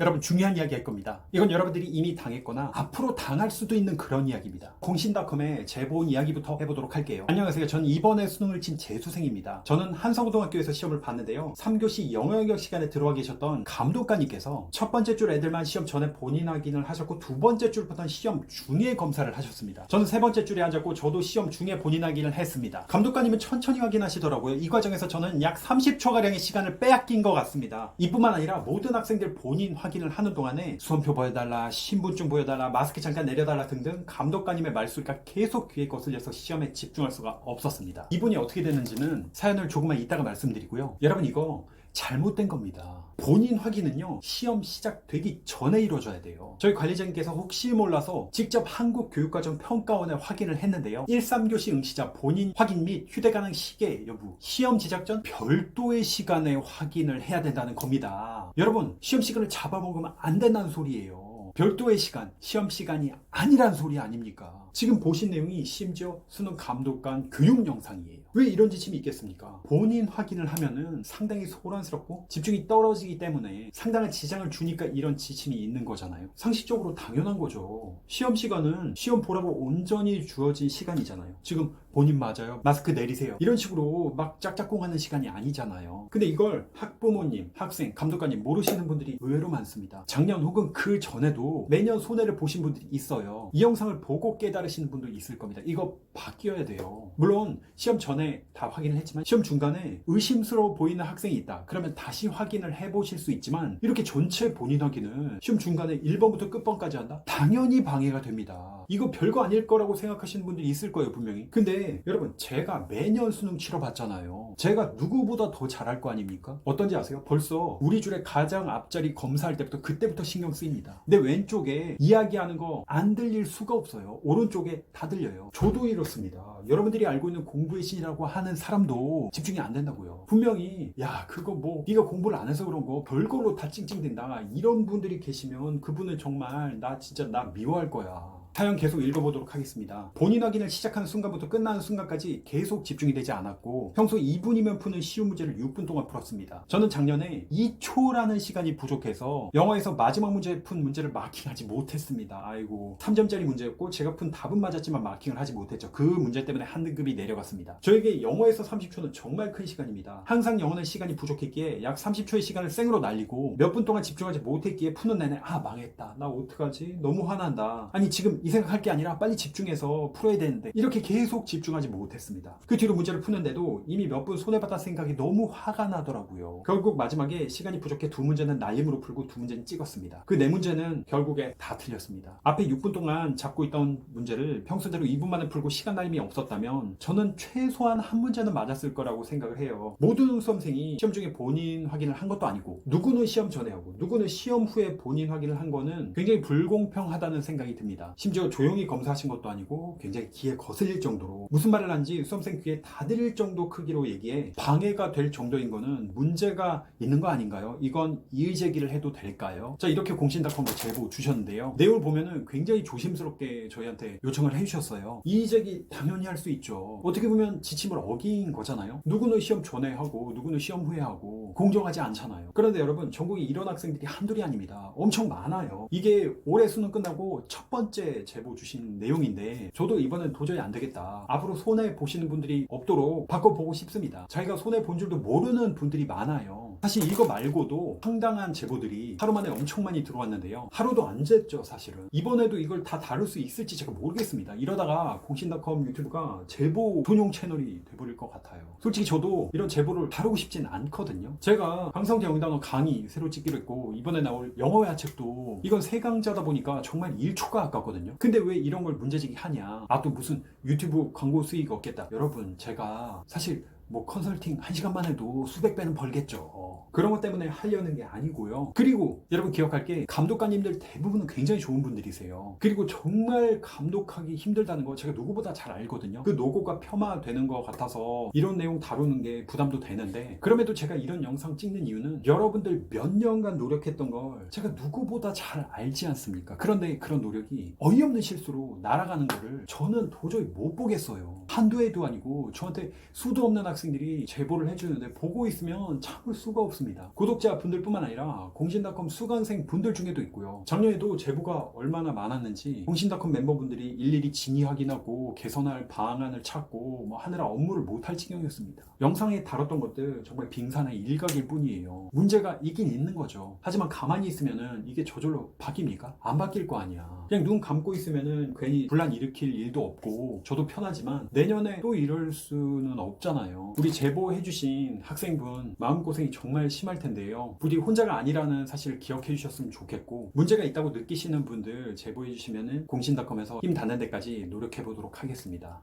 여러분 중요한 이야기 할 겁니다. 이건 여러분들이 이미 당했거나 앞으로 당할 수도 있는 그런 이야기입니다. 공신닷컴의 제보원 이야기부터 해보도록 할게요. 안녕하세요. 전 이번에 수능을 친 재수생입니다. 저는 한성고등학교에서 시험을 봤는데요. 3교시 영어영역 시간에 들어와 계셨던 감독관님께서 첫 번째 줄 애들만 시험 전에 본인 확인을 하셨고 두 번째 줄부터는 시험 중에 검사를 하셨습니다. 저는 세 번째 줄에 앉았고 저도 시험 중에 본인 확인을 했습니다. 감독관님은 천천히 확인하시더라고요. 이 과정에서 저는 약 30초가량의 시간을 빼앗긴 것 같습니다. 이뿐만 아니라 모든 학생들 본인 확인을 하는 동안에 수험표 보여달라, 신분증 보여달라, 마스크 잠깐 내려달라 등등 감독관님의 말소리가 계속 귀에 거슬려서 시험에 집중할 수가 없었습니다. 이분이 어떻게 됐는지는 사연을 조금만 이따가 말씀드리고요. 여러분 이거 잘못된 겁니다. 본인 확인은요 시험 시작되기 전에 이루어져야 돼요. 저희 관리자님께서 혹시 몰라서 직접 한국교육과정평가원에 확인을 했는데요. 1, 3교시 응시자 본인 확인 및 휴대가능 시계 여부 시험 지작 전 별도의 시간에 확인을 해야 된다는 겁니다. 여러분 시험 시간을 잡아먹으면 안 된다는 소리예요. 별도의 시간, 시험 시간이 아니란 소리 아닙니까? 지금 보신 내용이 심지어 수능 감독관 교육 영상이에요. 왜 이런 지침이 있겠습니까? 본인 확인을 하면은 상당히 소란스럽고 집중이 떨어지기 때문에 상당한 지장을 주니까 이런 지침이 있는 거잖아요. 상식적으로 당연한 거죠. 시험 시간은 시험 보라고 온전히 주어진 시간이잖아요. 지금 본인 맞아요? 마스크 내리세요. 이런 식으로 막 짝짝꿍하는 시간이 아니잖아요. 근데 이걸 학부모님, 학생, 감독관님 모르시는 분들이 의외로 많습니다. 작년 혹은 그 전에도 매년 손해를 보신 분들이 있어요. 이 영상을 보고 깨달으시는 분들 있을 겁니다. 이거 바뀌어야 돼요. 물론 시험 전에 다 확인을 했지만 시험 중간에 의심스러워 보이는 학생이 있다. 그러면 다시 확인을 해보실 수 있지만 이렇게 전체 본인 확인을 시험 중간에 1번부터 끝번까지 한다? 당연히 방해가 됩니다. 이거 별거 아닐 거라고 생각하시는 분들이 있을 거예요 분명히. 근데 여러분 제가 매년 수능 치러봤잖아요. 제가 누구보다 더 잘할 거 아닙니까? 어떤지 아세요? 벌써 우리 줄에 가장 앞자리 검사할 때부터 그때부터 신경 쓰입니다. 내 왼쪽에 이야기하는 거 안 들릴 수가 없어요. 오른쪽에 다 들려요. 저도 이렇습니다. 여러분들이 알고 있는 공부의 신이라고 하는 사람도 집중이 안 된다고요. 분명히 야 그거 뭐 네가 공부를 안 해서 그런 거 별걸로 다 찡찡댄다 이런 분들이 계시면 그분은 정말 나 진짜 나 미워할 거야. 사연 계속 읽어보도록 하겠습니다. 본인 확인을 시작하는 순간부터 끝나는 순간까지 계속 집중이 되지 않았고 평소 2분이면 푸는 쉬운 문제를 6분 동안 풀었습니다. 저는 작년에 2초라는 시간이 부족해서 영어에서 마지막 문제에 푼 문제를 마킹하지 못했습니다. 아이고 3점짜리 문제였고 제가 푼 답은 맞았지만 마킹을 하지 못했죠. 그 문제 때문에 한 등급이 내려갔습니다. 저에게 영어에서 30초는 정말 큰 시간입니다. 항상 영어는 시간이 부족했기에 약 30초의 시간을 생으로 날리고 몇 분 동안 집중하지 못했기에 푸는 내내 아 망했다 나 어떡하지 너무 화난다 아니 지금 이 생각할 게 아니라 빨리 집중해서 풀어야 되는데 이렇게 계속 집중하지 못했습니다. 그 뒤로 문제를 푸는데도 이미 몇 분 손해봤다 생각이 너무 화가 나더라고요. 결국 마지막에 시간이 부족해 두 문제는 날림으로 풀고 두 문제는 찍었습니다. 그 네 문제는 결국에 다 틀렸습니다. 앞에 6분 동안 잡고 있던 문제를 평소대로 2분 만에 풀고 시간 날림이 없었다면 저는 최소한 한 문제는 맞았을 거라고 생각을 해요. 모든 수험생이 시험 중에 본인 확인을 한 것도 아니고 누구는 시험 전에 하고 누구는 시험 후에 본인 확인을 한 거는 굉장히 불공평하다는 생각이 듭니다. 심지어 조용히 검사하신 것도 아니고 굉장히 귀에 거슬릴 정도로 무슨 말을 하는지 수험생 귀에 다 들릴 정도 크기로 얘기해 방해가 될 정도인 거는 문제가 있는 거 아닌가요? 이건 이의제기를 해도 될까요? 자 이렇게 공신닷컴으로 제보 주셨는데요. 내용을 보면은 굉장히 조심스럽게 저희한테 요청을 해주셨어요. 이의제기 당연히 할 수 있죠. 어떻게 보면 지침을 어긴 거잖아요. 누구는 시험 전에 하고 누구는 시험 후에 하고 공정하지 않잖아요. 그런데 여러분 전국에 이런 학생들이 한둘이 아닙니다. 엄청 많아요. 이게 올해 수능 끝나고 첫 번째 제보 주신 내용인데 저도 이번엔 도저히 안 되겠다. 앞으로 손해 보시는 분들이 없도록 바꿔보고 싶습니다. 자기가 손해 본 줄도 모르는 분들이 많아요. 사실 이거 말고도 상당한 제보들이 하루 만에 엄청 많이 들어왔는데요. 하루도 안 쟀죠 사실은. 이번에도 이걸 다 다룰 수 있을지 제가 모르겠습니다. 이러다가 공신닷컴 유튜브가 제보 전용 채널이 돼버릴 것 같아요. 솔직히 저도 이런 제보를 다루고 싶진 않거든요. 제가 강성대 영단어 강의 새로 찍기로 했고 이번에 나올 영어회화 책도 이건 세 강자다 보니까 정말 1초가 아깝거든요. 근데 왜 이런 걸 문제제기 하냐 아 또 무슨 유튜브 광고 수익 얻겠다. 여러분 제가 사실 뭐 컨설팅 1시간만 해도 수백 배는 벌겠죠. 그런 것 때문에 하려는 게 아니고요. 그리고 여러분 기억할 게 감독관님들 대부분은 굉장히 좋은 분들이세요. 그리고 정말 감독하기 힘들다는 거 제가 누구보다 잘 알거든요. 그 노고가 폄하되는 것 같아서 이런 내용 다루는 게 부담도 되는데 그럼에도 제가 이런 영상 찍는 이유는 여러분들 몇 년간 노력했던 걸 제가 누구보다 잘 알지 않습니까? 그런데 그런 노력이 어이없는 실수로 날아가는 거를 저는 도저히 못 보겠어요. 한두 해도 아니고 저한테 수도 없는 학생들이 제보를 해주는데 보고 있으면 참을 수가 없습니다. 구독자 분들뿐만 아니라 공신닷컴 수강생 분들 중에도 있고요. 작년에도 제보가 얼마나 많았는지 공신닷컴 멤버분들이 일일이 진위 확인하고 개선할 방안을 찾고 하느라 업무를 못할 지경이었습니다. 영상에 다뤘던 것들 정말 빙산의 일각일 뿐이에요. 문제가 있긴 있는 거죠. 하지만 가만히 있으면은 이게 저절로 바뀝니까? 안 바뀔 거 아니야. 그냥 눈 감고 있으면은 괜히 분란 일으킬 일도 없고 저도 편하지만 내년에 또 이럴 수는 없잖아요. 우리 제보해주신 학생분 마음고생이 정말 심할 텐데요. 부디 혼자가 아니라는 사실을 기억해 주셨으면 좋겠고, 문제가 있다고 느끼시는 분들 제보해 주시면은 공신닷컴에서 힘 닿는 데까지 노력해 보도록 하겠습니다.